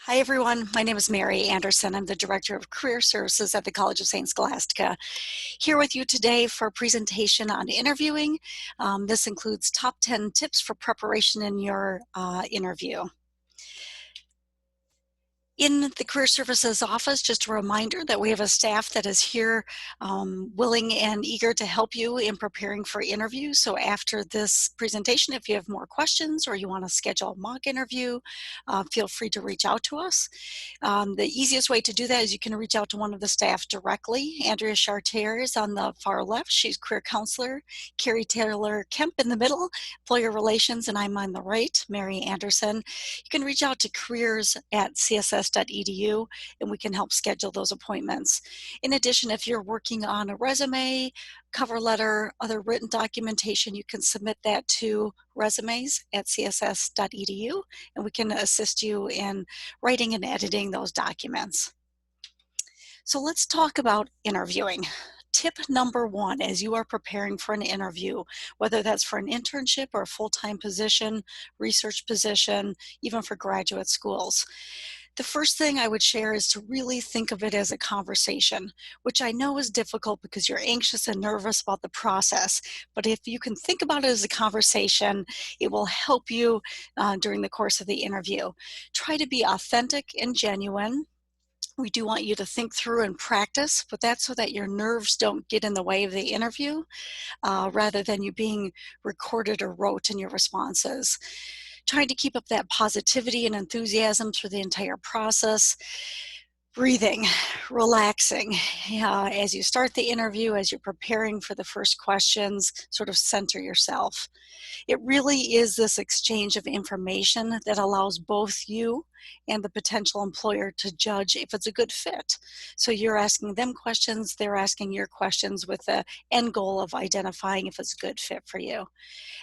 Hi everyone, my name is Mary Anderson. I'm the Director of Career Services at the College of St. Scholastica. Here with you today for a presentation on interviewing. This includes top 10 tips for preparation in your interview. In the Career Services office, just a reminder that we have a staff that is here willing and eager to help you in preparing for interviews. So after this presentation, if you have more questions or you want to schedule a mock interview, feel free to reach out to us. The easiest way to do that is you can reach out to one of the staff directly. Andrea Chartier is on the far left. She's career counselor. Carrie Taylor Kemp in the middle, employer relations, and I'm on the right, Mary Anderson. You can reach out to careers@css.edu and we can help schedule those appointments. In addition, if you're working on a resume, cover letter, other written documentation, you can submit that to resumes@css.edu and we can assist you in writing and editing those documents. So let's talk about interviewing. Tip number one as you are preparing for an interview, whether that's for an internship or a full-time position, research position, even for graduate schools. The first thing I would share is to really think of it as a conversation, which I know is difficult because you're anxious and nervous about the process. But if you can think about it as a conversation, it will help you during the course of the interview. Try to be authentic and genuine. We do want you to think through and practice, but that's so that your nerves don't get in the way of the interview, rather than you being recorded or wrote in your responses. Trying to keep up that positivity and enthusiasm through the entire process. Breathing, relaxing. As you start the interview, as you're preparing for the first questions, sort of center yourself. It really is this exchange of information that allows both you and the potential employer to judge if it's a good fit. So you're asking them questions, they're asking your questions with the end goal of identifying if it's a good fit for you.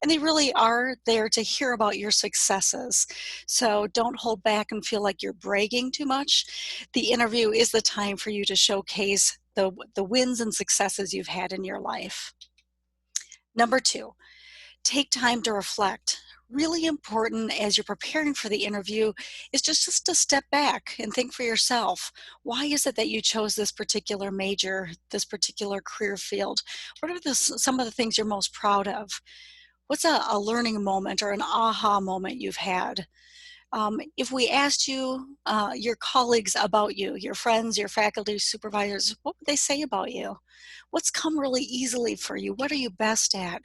And they really are there to hear about your successes. So don't hold back and feel like you're bragging too much. The interview is the time for you to showcase the wins and successes you've had in your life. Number two, take time to reflect. Really important as you're preparing for the interview is just to step back and think for yourself. Why is it that you chose this particular major, this particular career field? What are some of the things you're most proud of? What's a learning moment or an aha moment you've had? If we asked you, your colleagues about you, your friends, your faculty, supervisors, what would they say about you? What's come really easily for you? What are you best at?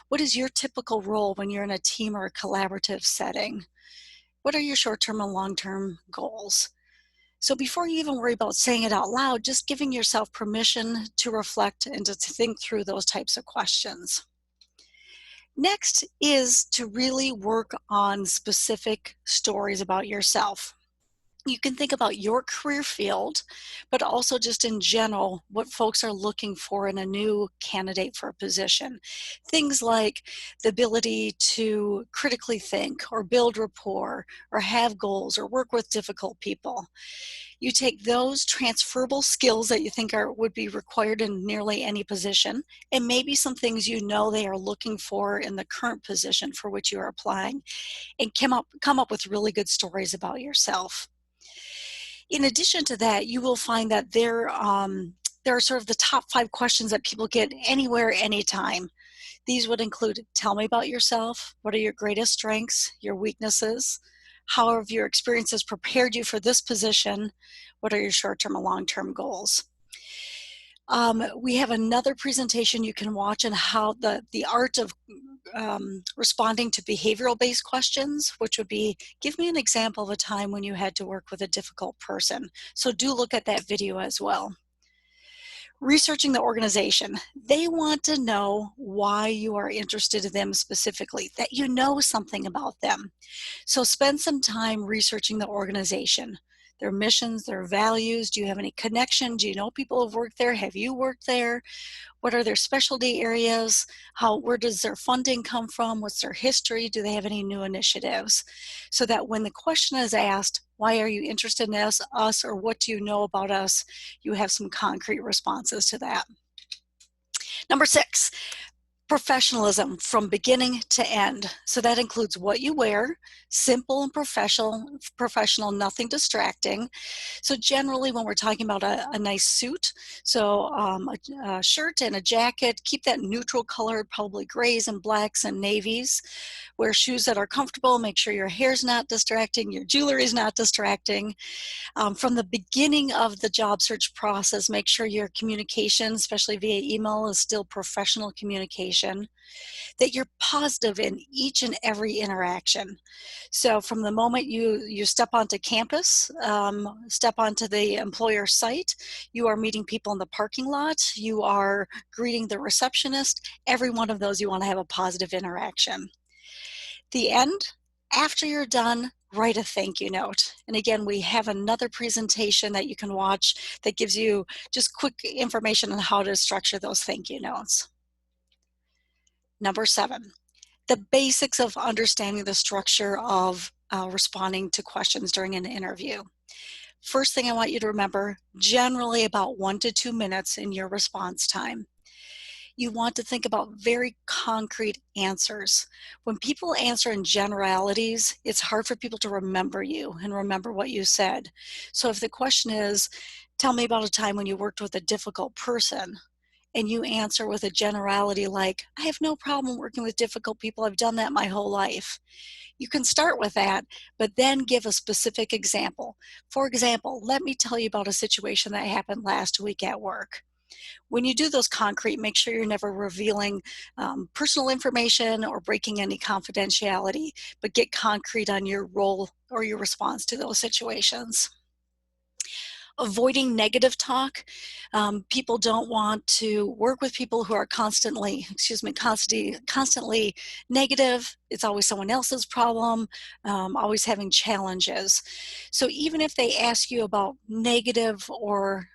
What is your typical role when you're in a team or a collaborative setting? What are your short-term and long-term goals? So before you even worry about saying it out loud, just giving yourself permission to reflect and to think through those types of questions. Next is to really work on specific stories about yourself. You can think about your career field, but also just in general, what folks are looking for in a new candidate for a position. Things like the ability to critically think or build rapport or have goals or work with difficult people. You take those transferable skills that you think would be required in nearly any position, and maybe some things you know they are looking for in the current position for which you are applying, and come up with really good stories about yourself. In addition to that, you will find that there are sort of the top 5 questions that people get anywhere, anytime. These would include, tell me about yourself. What are your greatest strengths, your weaknesses? How have your experiences prepared you for this position? What are your short-term and long-term goals? We have another presentation you can watch on how the art of responding to behavioral-based questions, which would be, give me an example of a time when you had to work with a difficult person. So do look at that video as well. Researching the organization. They want to know why you are interested in them specifically, that you know something about them. So spend some time researching the organization, their missions, their values. Do you have any connection? Do you know people who have worked there? Have you worked there? What are their specialty areas? Where does their funding come from? What's their history? Do they have any new initiatives? So that when the question is asked, why are you interested in us, or what do you know about us, you have some concrete responses to that. Number 6, Professionalism from beginning to end. So that includes what you wear, simple and professional, nothing distracting. So generally when we're talking about a nice suit, so a shirt and a jacket, keep that neutral colored, probably grays and blacks and navies. Wear shoes that are comfortable, make sure your hair's not distracting, your jewelry is not distracting. From the beginning of the job search process, make sure your communication, especially via email, is still professional communication, that you're positive in each and every interaction. So from the moment you step onto campus, step onto the employer site, you are meeting people in the parking lot, you are greeting the receptionist, every one of those you want to have a positive interaction. The end, after you're done, write a thank you note. And again, we have another presentation that you can watch that gives you just quick information on how to structure those thank you notes. Number 7, the basics of understanding the structure of responding to questions during an interview. First thing I want you to remember, generally about 1 to 2 minutes in your response time. You want to think about very concrete answers. When people answer in generalities, it's hard for people to remember you and remember what you said. So if the question is, tell me about a time when you worked with a difficult person, and you answer with a generality like, I have no problem working with difficult people, I've done that my whole life. You can start with that, but then give a specific example. For example, let me tell you about a situation that happened last week at work. When you do those concrete, make sure you're never revealing personal information or breaking any confidentiality, but get concrete on your role or your response to those situations. Avoiding negative talk. People don't want to work with people who are constantly negative. It's always someone else's problem, always having challenges. So even if they ask you about negative or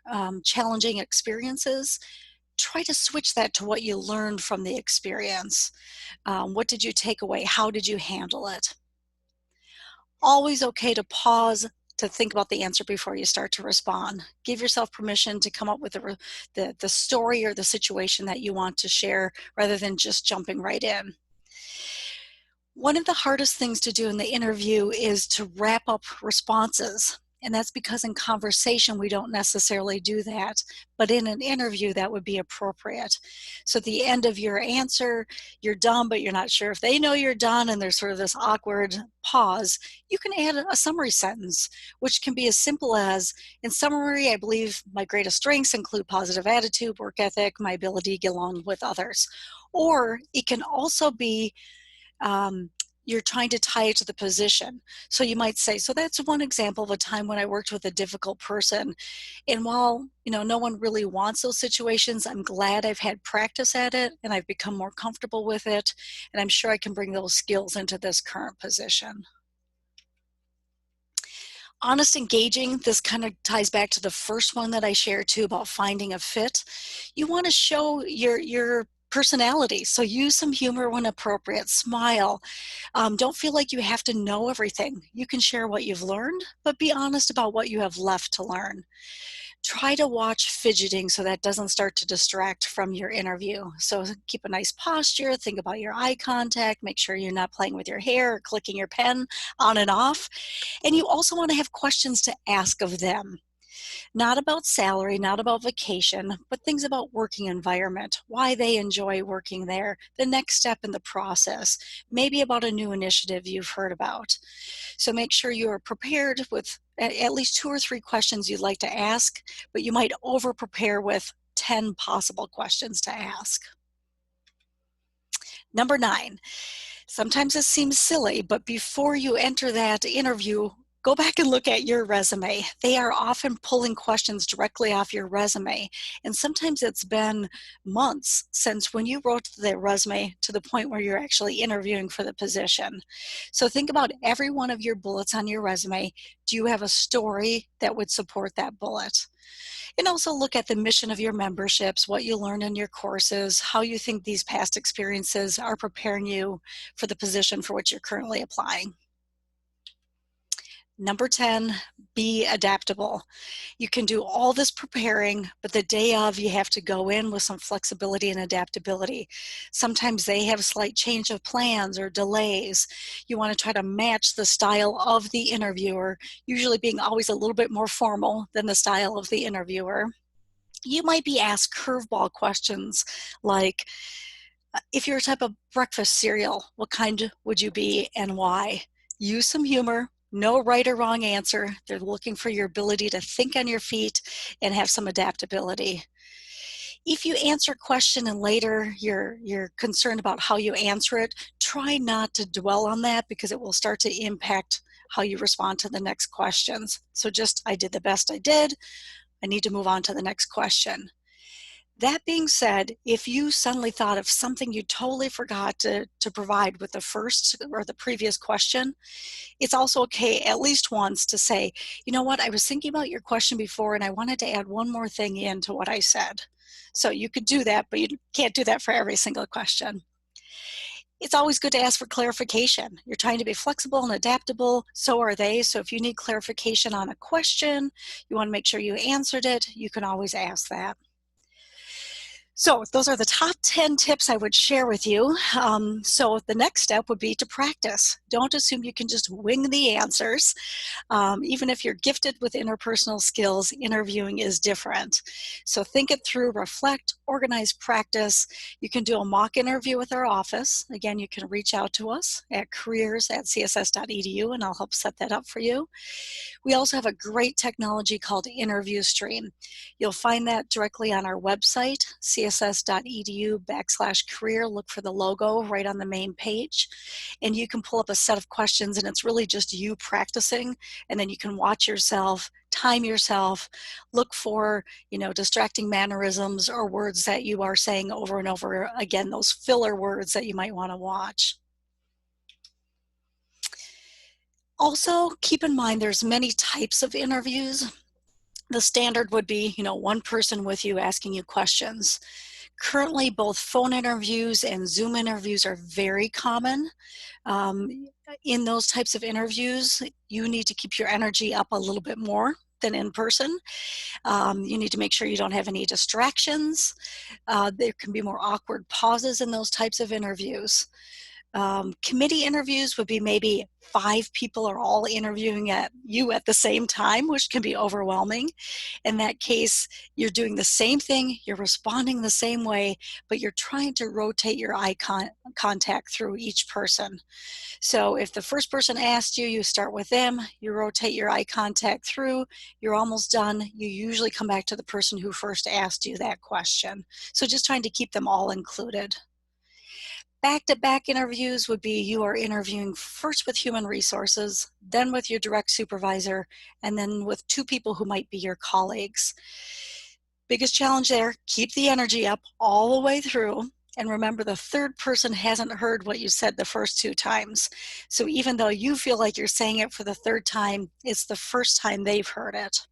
challenging experiences, try to switch that to what you learned from the experience. What did you take away? How did you handle it? Always okay to pause to think about the answer before you start to respond. Give yourself permission to come up with the story or the situation that you want to share rather than just jumping right in. One of the hardest things to do in the interview is to wrap up responses. And that's because in conversation, we don't necessarily do that. But in an interview, that would be appropriate. So at the end of your answer, you're done, but you're not sure if they know you're done, and there's sort of this awkward pause. You can add a summary sentence, which can be as simple as, in summary, I believe my greatest strengths include positive attitude, work ethic, my ability to get along with others. Or it can also be, you're trying to tie it to the position. So you might say, so that's one example of a time when I worked with a difficult person. And while, no one really wants those situations, I'm glad I've had practice at it and I've become more comfortable with it. And I'm sure I can bring those skills into this current position. Honest engaging, this kind of ties back to the first one that I shared too about finding a fit. You want to show your personality. So use some humor when appropriate, smile. Don't feel like you have to know everything. You can share what you've learned, but be honest about what you have left to learn. Try to watch fidgeting so that doesn't start to distract from your interview. So keep a nice posture, think about your eye contact, make sure you're not playing with your hair or clicking your pen on and off. And you also want to have questions to ask of them. Not about salary, not about vacation, but things about working environment, why they enjoy working there, the next step in the process, maybe about a new initiative you've heard about. So make sure you are prepared with at least 2 or 3 questions you'd like to ask, but you might over-prepare with 10 possible questions to ask. Number 9, sometimes it seems silly, but before you enter that interview, go back and look at your resume. They are often pulling questions directly off your resume. And sometimes it's been months since when you wrote the resume to the point where you're actually interviewing for the position. So think about every one of your bullets on your resume. Do you have a story that would support that bullet? And also look at the mission of your memberships, what you learned in your courses, how you think these past experiences are preparing you for the position for which you're currently applying. Number 10, be adaptable. You can do all this preparing, but the day of, you have to go in with some flexibility and adaptability. Sometimes they have slight change of plans or delays. You want to try to match the style of the interviewer, usually being always a little bit more formal than the style of the interviewer. You might be asked curveball questions like, if you're a type of breakfast cereal, what kind would you be and why? Use some humor. No right or wrong answer. They're looking for your ability to think on your feet and have some adaptability. If you answer a question and later you're concerned about how you answer it, try not to dwell on that because it will start to impact how you respond to the next questions. So just, I did the best I did. I need to move on to the next question. That being said, if you suddenly thought of something you totally forgot to provide with the first or the previous question, it's also okay at least once to say, you know what, I was thinking about your question before and I wanted to add one more thing into what I said. So you could do that, but you can't do that for every single question. It's always good to ask for clarification. You're trying to be flexible and adaptable, so are they. So if you need clarification on a question, you want to make sure you answered it, you can always ask that. So those are the top 10 tips I would share with you. So the next step would be to practice. Don't assume you can just wing the answers. Even if you're gifted with interpersonal skills, interviewing is different. So think it through, reflect, organize, practice. You can do a mock interview with our office. Again, you can reach out to us at careers@css.edu and I'll help set that up for you. We also have a great technology called Interview Stream. You'll find that directly on our website, css.edu/career. Look for the logo right on the main page. And you can pull up a set of questions and it's really just you practicing. And then you can watch yourself, time yourself, look for, distracting mannerisms or words that you are saying over and over again, those filler words that you might want to watch. Also, keep in mind there's many types of interviews. The standard would be, one person with you asking you questions. Currently, both phone interviews and Zoom interviews are very common. In those types of interviews, you need to keep your energy up a little bit more than in person. You need to make sure you don't have any distractions. There can be more awkward pauses in those types of interviews. Committee interviews would be maybe 5 people are all interviewing at you at the same time, which can be overwhelming. In that case, you're doing the same thing, you're responding the same way, but you're trying to rotate your eye contact through each person. So if the first person asked you, you start with them, you rotate your eye contact through, you're almost done, you usually come back to the person who first asked you that question. So just trying to keep them all included. Back-to-back interviews would be you are interviewing first with human resources, then with your direct supervisor, and then with 2 people who might be your colleagues. Biggest challenge there, keep the energy up all the way through. And remember, the third person hasn't heard what you said the first 2 times. So even though you feel like you're saying it for the third time, it's the first time they've heard it.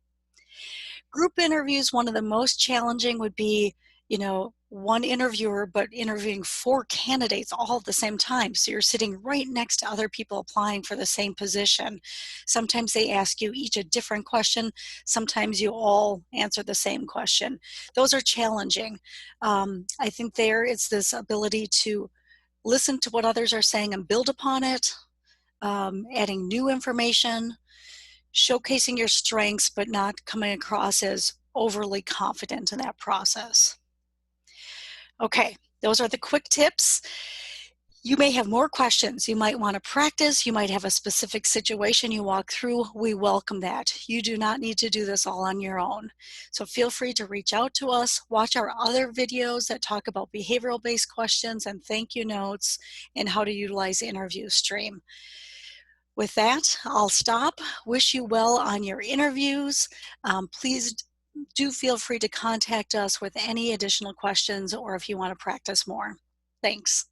Group interviews, one of the most challenging would be, one interviewer, but interviewing 4 candidates all at the same time. So you're sitting right next to other people applying for the same position. Sometimes they ask you each a different question. Sometimes you all answer the same question. Those are challenging. I think there it's this ability to listen to what others are saying and build upon it, adding new information, showcasing your strengths, but not coming across as overly confident in that process. Okay, those are the quick tips. You may have more questions. You might want to practice. You might have a specific situation you walk through. We welcome that. You do not need to do this all on your own. So feel free to reach out to us. Watch our other videos that talk about behavioral-based questions and thank you notes and how to utilize Interview Stream. With that, I'll stop. Wish you well on your interviews. Please do feel free to contact us with any additional questions or if you want to practice more. Thanks.